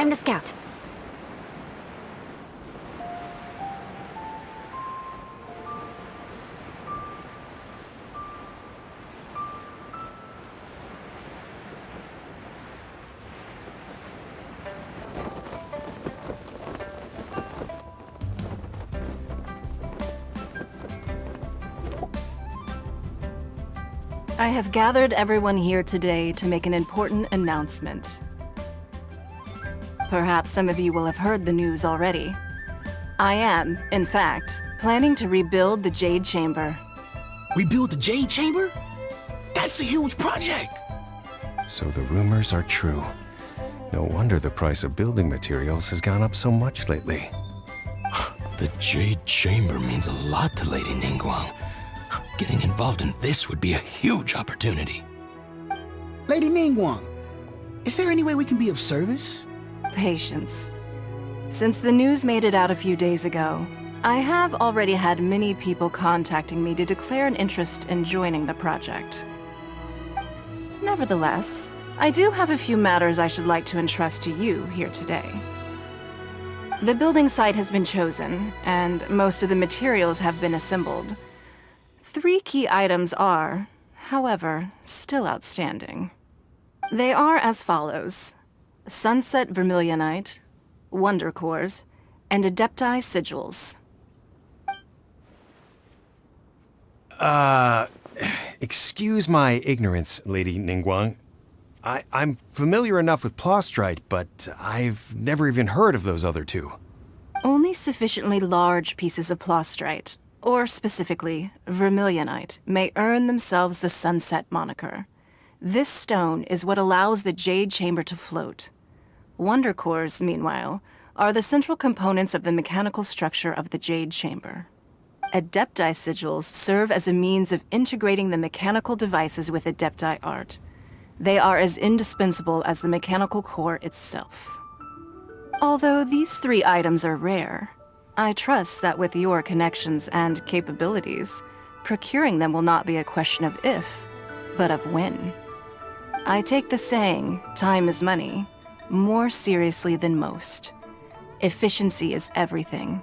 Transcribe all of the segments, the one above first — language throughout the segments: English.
Time to scout. I have gathered everyone here today to make an important announcement. Perhaps some of you will have heard the news already. I am, in fact, planning to rebuild the Jade Chamber. Rebuild the Jade Chamber? That's a huge project! So the rumors are true. No wonder the price of building materials has gone up so much lately. The Jade Chamber means a lot to Lady Ningguang. Getting involved in this would be a huge opportunity. Lady Ningguang, is there any way we can be of service? Patience. Since the news made it out a few days ago, I have already had many people contacting me to declare an interest in joining the project. Nevertheless, I do have a few matters I should like to entrust to you here today. The building site has been chosen, and most of the materials have been assembled. 3 key items are, however, still outstanding. They are as follows: Sunset Vermilionite, Wonder Cores, and Adepti Sigils. Excuse my ignorance, Lady Ningguang. I'm familiar enough with Plostrite, but I've never even heard of those other 2. Only sufficiently large pieces of Plostrite, or specifically Vermilionite, may earn themselves the Sunset moniker. This stone is what allows the Jade Chamber to float. Wonder Cores, meanwhile, are the central components of the mechanical structure of the Jade Chamber. Adepti Sigils serve as a means of integrating the mechanical devices with Adepti art. They are as indispensable as the mechanical core itself. Although these 3 items are rare, I trust that with your connections and capabilities, procuring them will not be a question of if, but of when. I take the saying, time is money, more seriously than most. Efficiency is everything.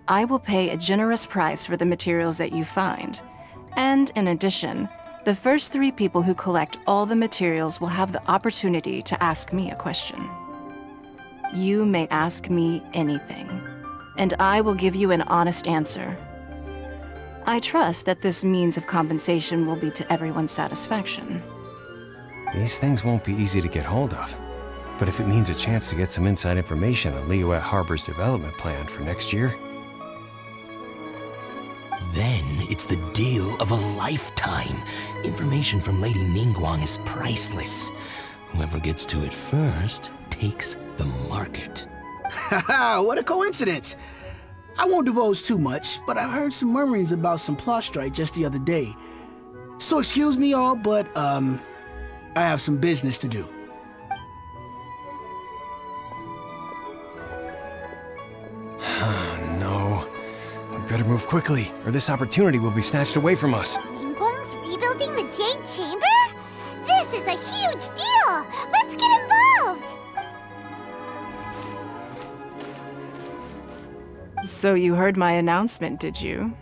I will pay a generous price for the materials that you find, and in addition, the first 3 people who collect all the materials will have the opportunity to ask me a question. You may ask me anything, and I will give you an honest answer. I trust that this means of compensation will be to everyone's satisfaction. These things won't be easy to get hold of. But if it means a chance to get some inside information on Liyue Harbor's development plan for next year... Then it's the deal of a lifetime. Information from Lady Ningguang is priceless. Whoever gets to it first takes the market. Haha, what a coincidence! I won't divulge too much, but I heard some murmurings about some Plostrite just the other day. So excuse me all, but I have some business to do. No. We better move quickly, or this opportunity will be snatched away from us. Ningguang's rebuilding the Jade Chamber? This is a huge deal! Let's get involved! So you heard my announcement, did you?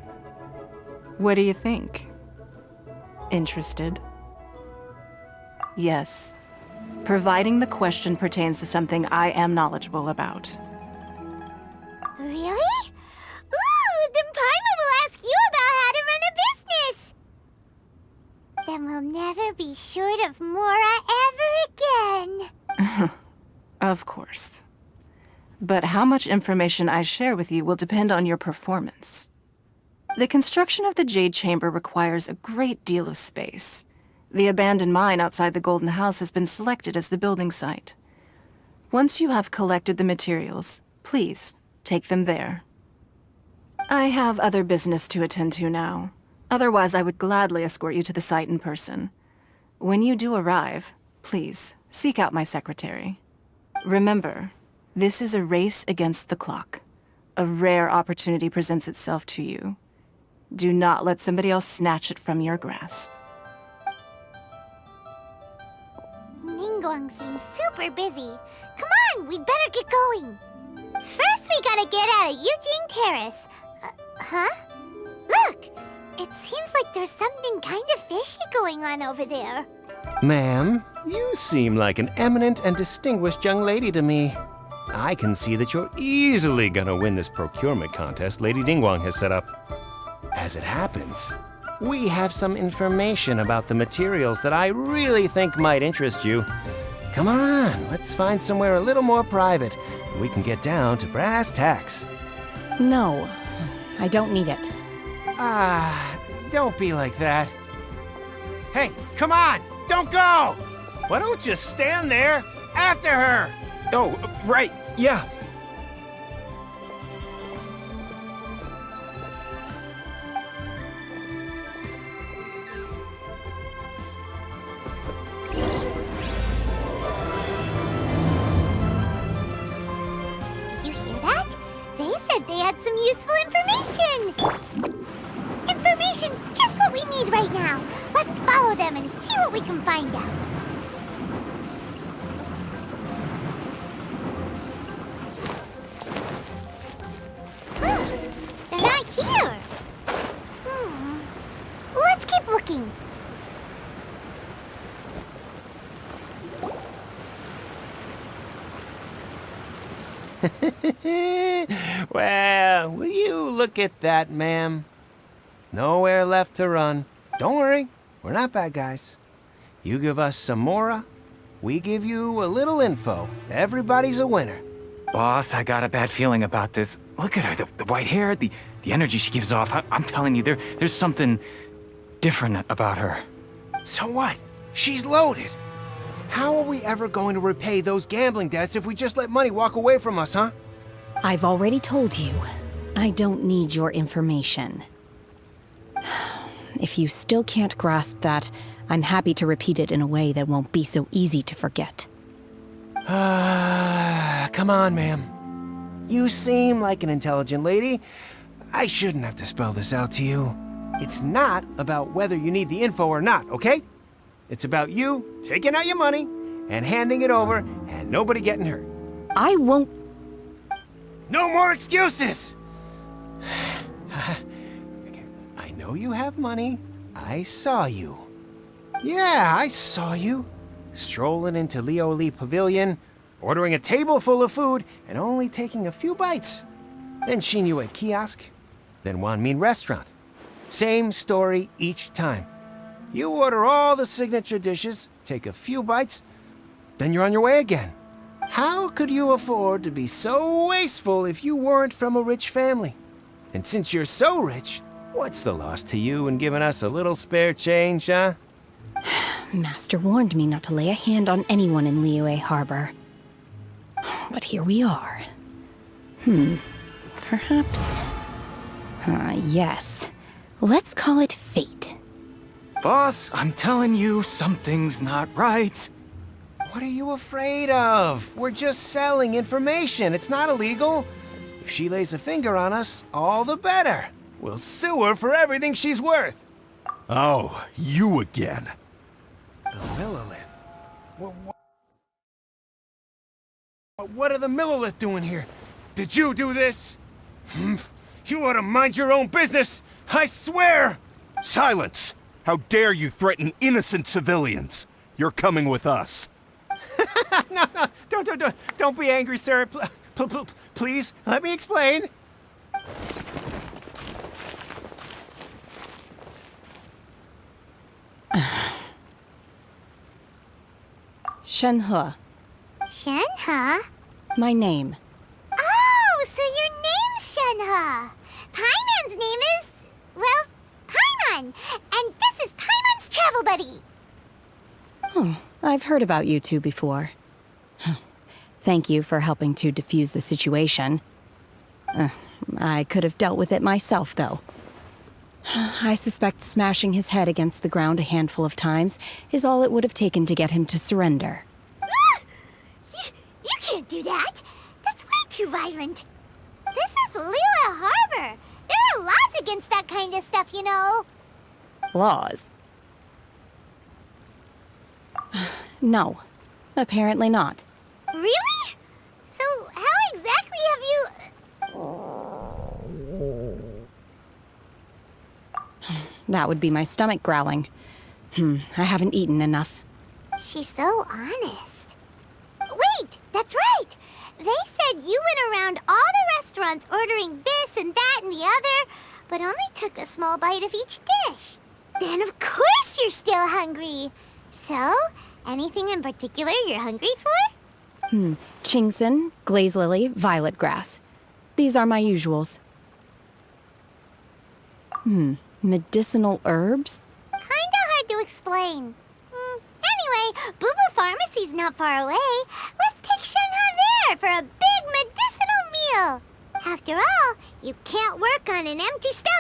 What do you think? Interested? Yes. Providing the question pertains to something I am knowledgeable about. Really? Ooh, then Paimon will ask you about how to run a business! Then we'll never be short of Mora ever again. Of course. But how much information I share with you will depend on your performance. The construction of the Jade Chamber requires a great deal of space. The abandoned mine outside the Golden House has been selected as the building site. Once you have collected the materials, please take them there. I have other business to attend to now. Otherwise, I would gladly escort you to the site in person. When you do arrive, please seek out my secretary. Remember, this is a race against the clock. A rare opportunity presents itself to you. Do not let somebody else snatch it from your grasp. Ningguang Ningguang seems super busy. Come on, we'd better get going. First, we gotta get out of Eugene Terrace. Huh? Look! It seems like there's something kind of fishy going on over there. Ma'am, you seem like an eminent and distinguished young lady to me. I can see that you're easily gonna win this procurement contest Lady Ningguang has set up. As it happens, we have some information about the materials that I really think might interest you. Come on, let's find somewhere a little more private. We can get down to brass tacks. No, I don't need it. Don't be like that. Hey, come on, don't go! Why don't you stand there after her? Oh, right, yeah. Did you hear that? They said they had some useful information. Information's just what we need right now. Let's follow them and see what we can find out. They're not here. Let's keep looking. Well, will you look at that, ma'am? Nowhere left to run. Don't worry, we're not bad guys. You give us some mora, we give you a little info. Everybody's a winner. Boss, I got a bad feeling about this. Look at her, the white hair, the energy she gives off. I'm telling you, there's something different about her. So what? She's loaded. How are we ever going to repay those gambling debts if we just let money walk away from us, huh? I've already told you, I don't need your information. If you still can't grasp that, I'm happy to repeat it in a way that won't be so easy to forget. Come on, ma'am. You seem like an intelligent lady. I shouldn't have to spell this out to you. It's not about whether you need the info or not, okay? It's about you taking out your money and handing it over and nobody getting hurt. I won't. No more excuses! I know you have money. I saw you. Yeah, I saw you. Strolling into Leo Lee Pavilion, ordering a table full of food, and only taking a few bites. Then Shinyu at kiosk, then Wanmin restaurant. Same story each time. You order all the signature dishes, take a few bites, then you're on your way again. How could you afford to be so wasteful if you weren't from a rich family? And since you're so rich, what's the loss to you in giving us a little spare change, huh? Master warned me not to lay a hand on anyone in Liyue Harbor. But here we are. Perhaps... yes. Let's call it fate. Boss, I'm telling you, something's not right. What are you afraid of? We're just selling information. It's not illegal. If she lays a finger on us, all the better. We'll sue her for everything she's worth. Oh, you again. The Millilith. What are the Millilith doing here? Did you do this? You ought to mind your own business. I swear! Silence! How dare you threaten innocent civilians? You're coming with us. No, don't be angry, sir. Please, let me explain. Shenhe, Shenhe? my name. Oh, so your name's Shenhe. Paimon's name is, well, Paimon. And this is Paimon's travel buddy. Oh, I've heard about you two before. Thank you for helping to defuse the situation. I could have dealt with it myself, though. I suspect smashing his head against the ground a handful of times is all it would have taken to get him to surrender. You can't do that. That's way too violent. This is Liyue Harbor. There are laws against that kind of stuff, you know. Laws? No. Apparently not. Really? So how exactly have you... That would be my stomach growling. I haven't eaten enough. She's so honest. Wait, that's right! They said you went around all the restaurants ordering this and that and the other, but only took a small bite of each dish. Then of course you're still hungry. So, anything in particular you're hungry for? Chingson, glaze lily, violet grass. These are my usuals. Medicinal herbs? Kinda hard to explain. Anyway, Boo Boo Pharmacy's not far away. Let's take Shenhe there for a big medicinal meal. After all, you can't work on an empty stomach.